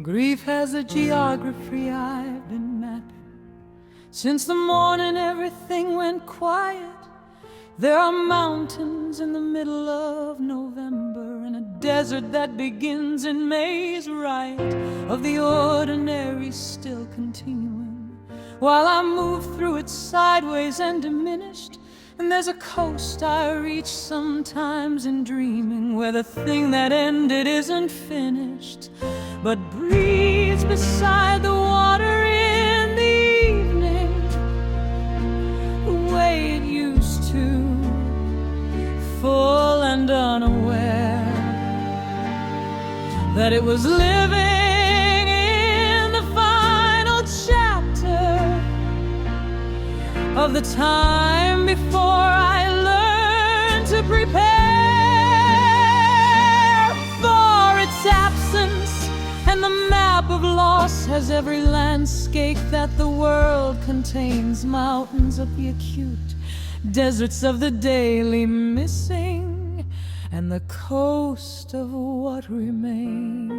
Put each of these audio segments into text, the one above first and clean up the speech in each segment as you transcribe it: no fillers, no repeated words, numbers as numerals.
Grief has a geography I've been mapping. Since the morning everything went quiet. There are mountains in the middle of November, and a desert that begins in May's right of the ordinary still continuing, while I move through it sideways and diminished. And there's a coast I reach sometimes in dreaming, where the thing that ended isn't finished, but breathes beside the water in the evening, the way it used to, full and unaware that it was living in the final chapter of the time before I learned to prepare for its absence. And the map of loss has every landscape that the world contains, mountains of the acute, deserts of the daily missing, and the coast of what remains.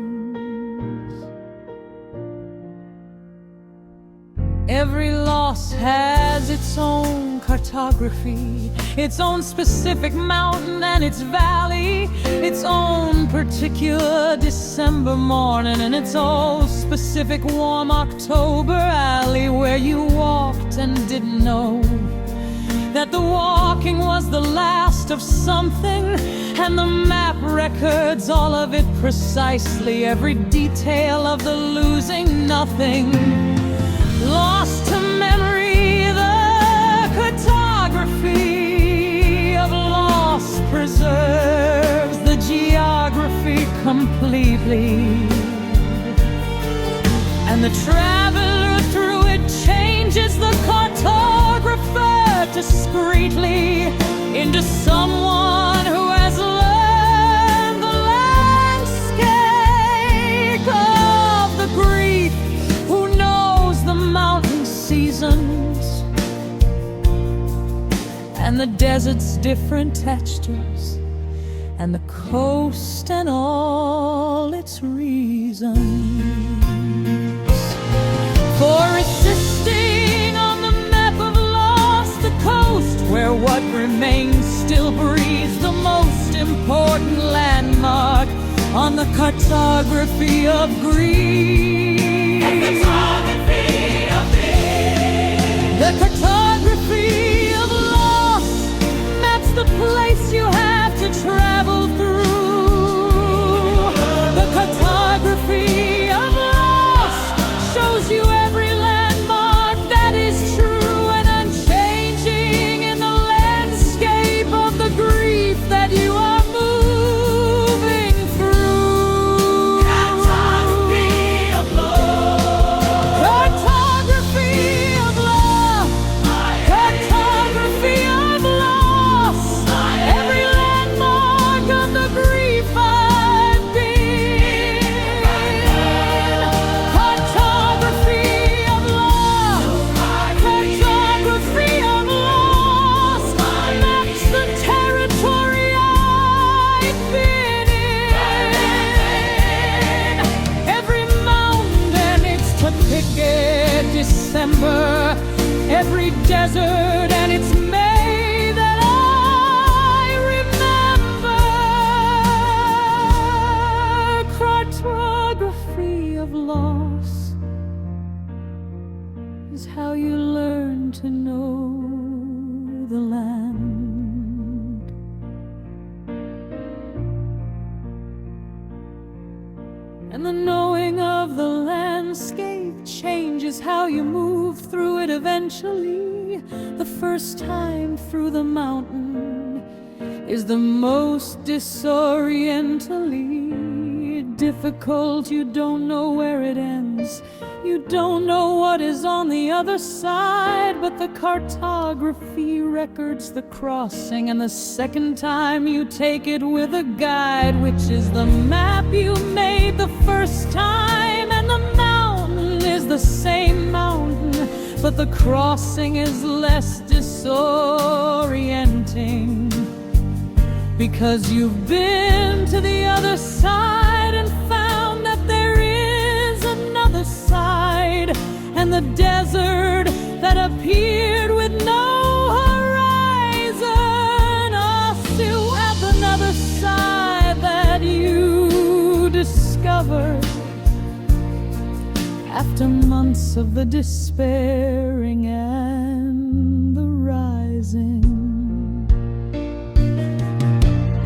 Every loss has its own cartography, its own specific mountain and its valley, its own particular December morning, and its own specific warm October alley where you walked and didn't know that the walking was the last of something, and the map records all of it precisely, every detail of the losing nothing. Lost to memory, the cartography of loss preserves the geography completely, and the traveler through it changes the cartographer discreetly into someone who has learned the landscape of the grief, who knows the mountain seasons and the desert's different textures, and the coast and all its reasons for resisting on the map of loss, the coast where what remains still breathes, the most important landmark on the cartography of grief. The cartography of grief. The cartography of loss maps the place you have to travel through. The cartography of loss shows you every landmark that is true and unchanging in the landscape of the grief that you are moving through. Cartography of love. Cartography of love. Cartography of loss. Every landmark of the grief I've been. Cartography of love. Cartography of loss maps the territory I've been in. Every mountain and its to-picket December, every desert and its May that I remember. Cartography of loss is how you learn to know the land. And the knowing of the landscape changes how you move through it eventually. The first time through the mountain is the most disorientally difficult. You don't know where it ends. You don't know what is on the other side, but the cartography records the crossing, and the second time you take it with a guide, which is the map you made the first time, and the mountain is the same mountain, but the crossing is less disorienting, because you've been to the other side and found that there is and the desert that appeared with no horizon, a silhouette, another side that you discovered after months of the despairing and the rising.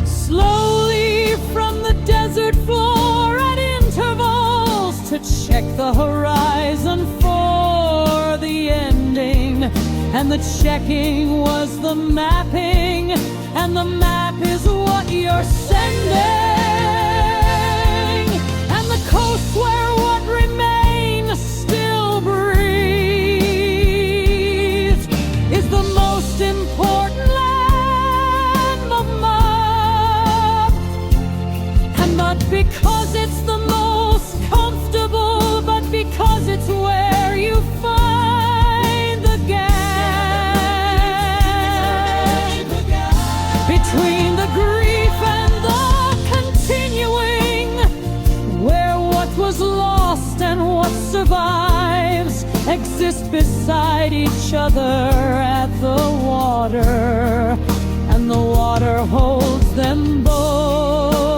Slowly from the desert floor at intervals to check the horizon for the ending, and the checking was the mapping, and the map is what you're sending, and the coast where what remains still breathes is the most important landmark, and not because it's the most comfortable, but because it's where you find the gap between the grief and the continuing, where what was lost and what survives exist beside each other at the water, and the water holds them both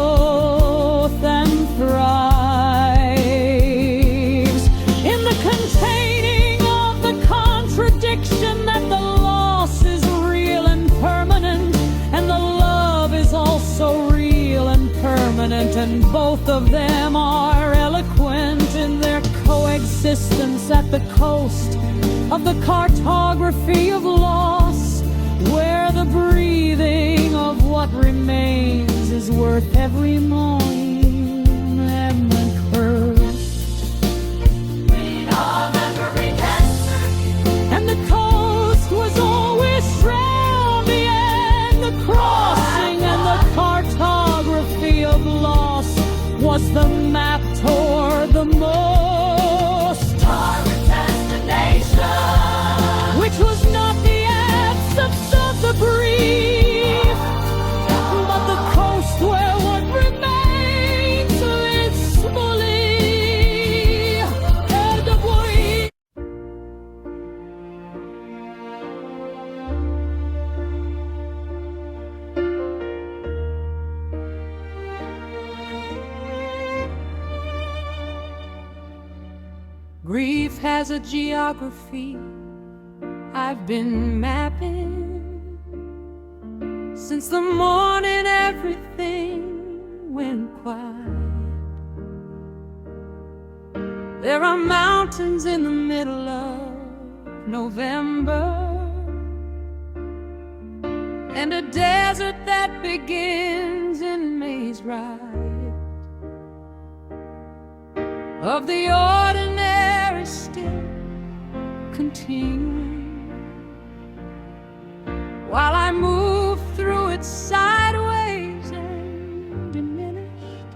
and thrives in the containing of the contradiction that the loss is real and permanent, and the love is also real and permanent, and both of them are eloquent in their coexistence at the coast of the cartography of loss, where the breathing of what remains is worth every moan and the curse. Freedom and redemption. And the coast was always rounding, and the crossing and the cartography of loss was the map toward the most target destination, which was not the absence of the brief, but the coast where what remains lives fully. Grief has a geography I've been mapping since the morning everything went quiet. There are mountains in the middle of November, and a desert that begins in May's ride. Of the ordinary still continuing, while I move through it sideways and diminished.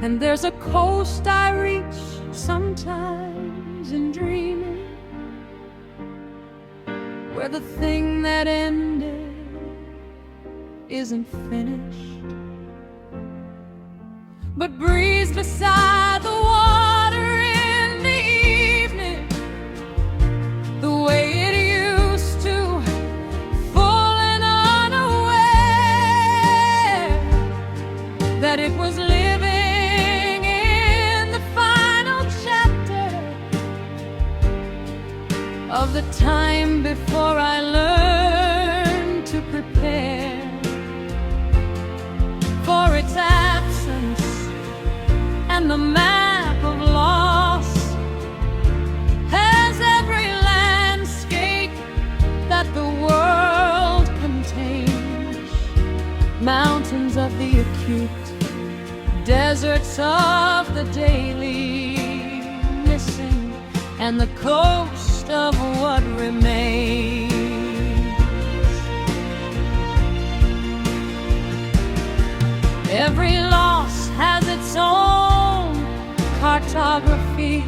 And there's a coast I reach sometimes in dreaming, where the thing that ended isn't finished, but breathes beside the water in the evening, the way it used to, full and unaware that it was living in the final chapter of the time before I learned to prepare for its absence. And the map of loss has every landscape that the world contains, mountains of the acute, deserts of the daily missing, and the coast of what remains. Every loss has its own cartography,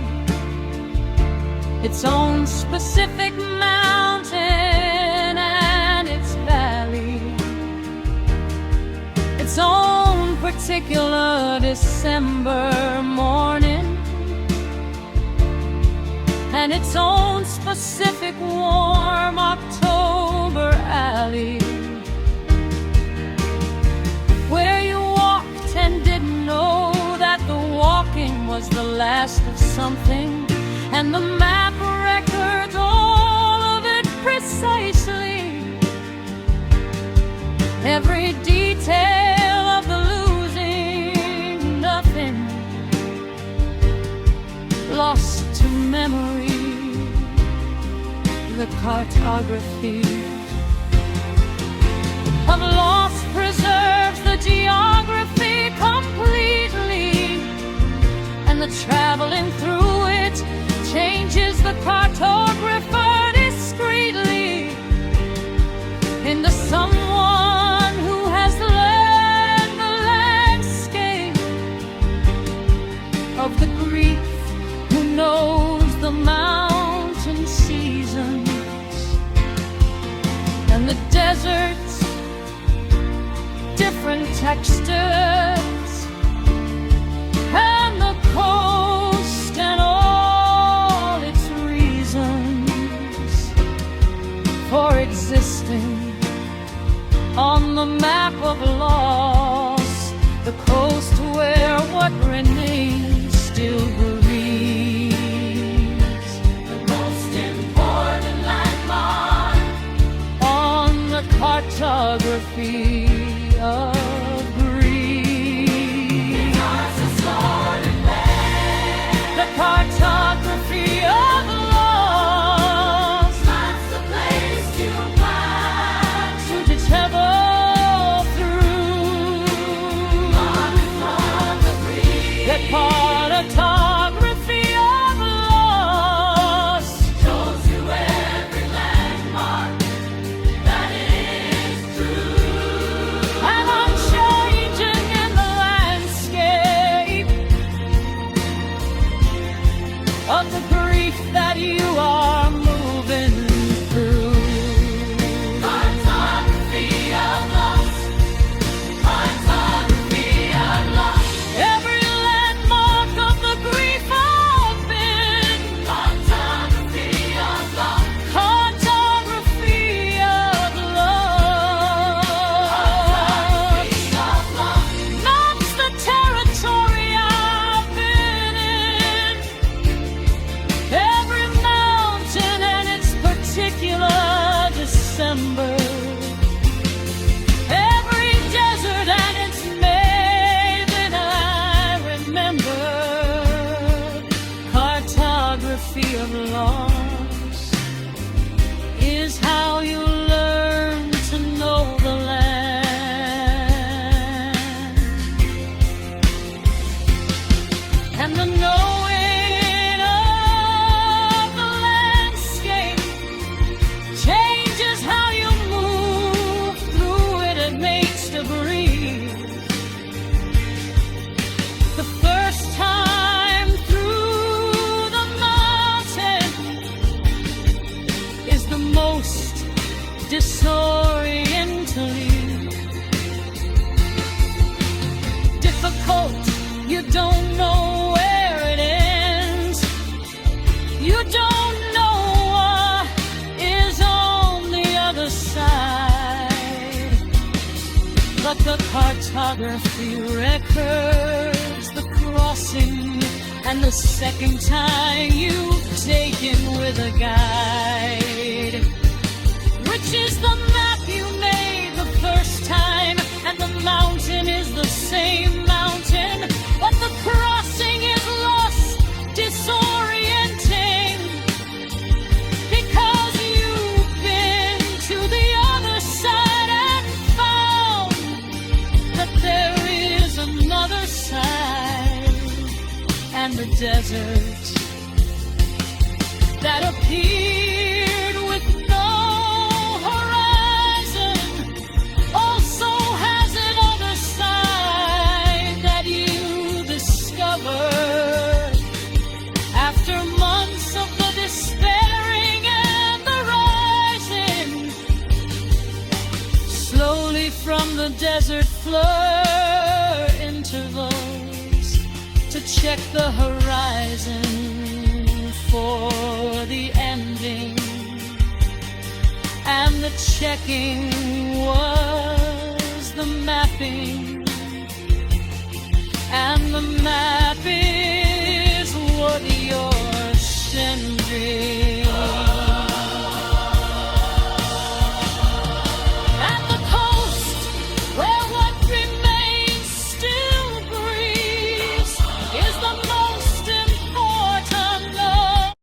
its own specific mountain and its valley, its own particular December morning, and its own specific warm October alley, where you walked and didn't know that the walking was the last of something, and the map records all of it precisely, every detail of the losing, nothing lost to memory. The cartography of loss preserves the geography completely, and the traveling through it changes the cartographer discreetly into someone who has learned the landscape of the grief, who knows the mountain seasons and the deserts, different textures, and the coast and all its reasons for existing on the map of loss, the coast where what remains still breathes. The most important landmark on the cartography of grief. Because it's Lord and land. The cartography of loss. That's the place to find, to travel through. On the grief. The cartography of loss shows you every landmark that is true, and unchanging in the landscape of the grief that you are moving through. Cartography of loss. Cartography of loss. Every landmark of the grief I've been. Cartography of loss. Cartography of loss. Cartography of loss. Maps the territory I've been in. Every mountain and its particular December. Every desert and its maiden I remember. Cartography of loss is how you learn to know the land, and the knowing of the landscape changes how you move through it. It makes to breathe. The first time through the mountain is the most disorienting, difficult. You don't know where it ends. You don't know what is on the other side. But the cartography records the crossing and the second time you've taken with a guide, which is the map you made the first time, and the mountain is the same mountain, but the crossing is lost, disorienting, because you've been to the other side and found that there is another side, and the desert that appeared with no horizon also has another side that you discovered after months of the despairing and the rising. Slowly from the desert fleur intervals to check the horizon for the checking was the mapping, and the mapping